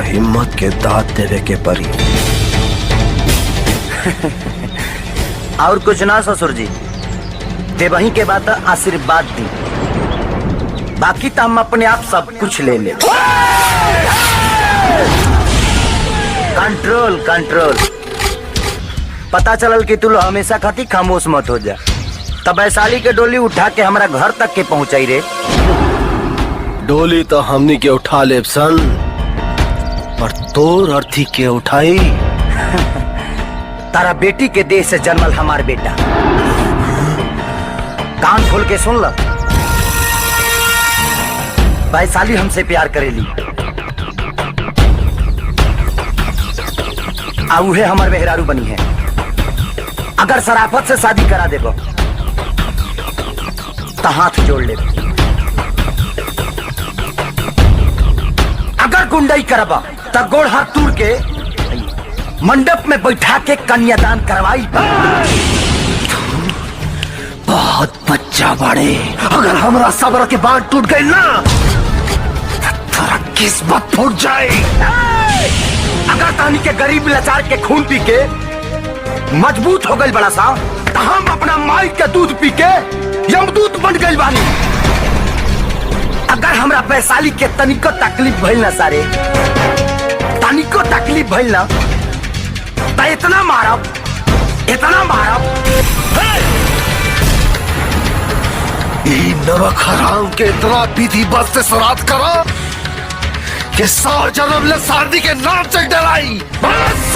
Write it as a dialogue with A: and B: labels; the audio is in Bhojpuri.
A: हिम्मत के दाद देवे के परी।
B: और कुछ ना ससुर जी, देवही के बाद आशीर्वाद दी, बाकी तो हम अपने आप सब कुछ ले ले। Control control. पता चलल कि तू हमेशा खाती खामोश मत हो जा। तब वैशाली के डोली उठा के हमारा घर तक के पहुंचाई रे।
A: डोली तो हमनी के उठा ले सन, पर तोर अर्थी के उठाई।
B: तारा बेटी के देह से जन्मल हमार बेटा। कान खोल के सुन लो, वैशाली हमसे प्यार करेली, उहे हमार मेहरारू बनी है। अगर शराफत से शादी करा देबो तो हाथ जोड़ ले, अगर गुंडाई करबा तो गोड़ हाथ तोड़ के मंडप में बैठा के कन्यादान करवाई।
A: बहुत बच्चा बड़े, अगर हमरा सब्र के बांध टूट गई ना तेरा किस्मत फूट जाए।
B: अगर तानी के गरीब लाचार के खून पी के मजबूत हो गई बड़ा सा, तो हम अपना माई के दूध पी के यमदूत बन गई बानी। अगर हमरा वैशाली के तनिको तकलीफ भइल ना सारे, तनिको तकलीफ भइल ना, तो इतना मारब इतना मारब।
A: नमक हराम के इतना विधि बस से श्राद्ध करो कि 100 जन्म ले शादी के नाम चढ़ डलाई। बस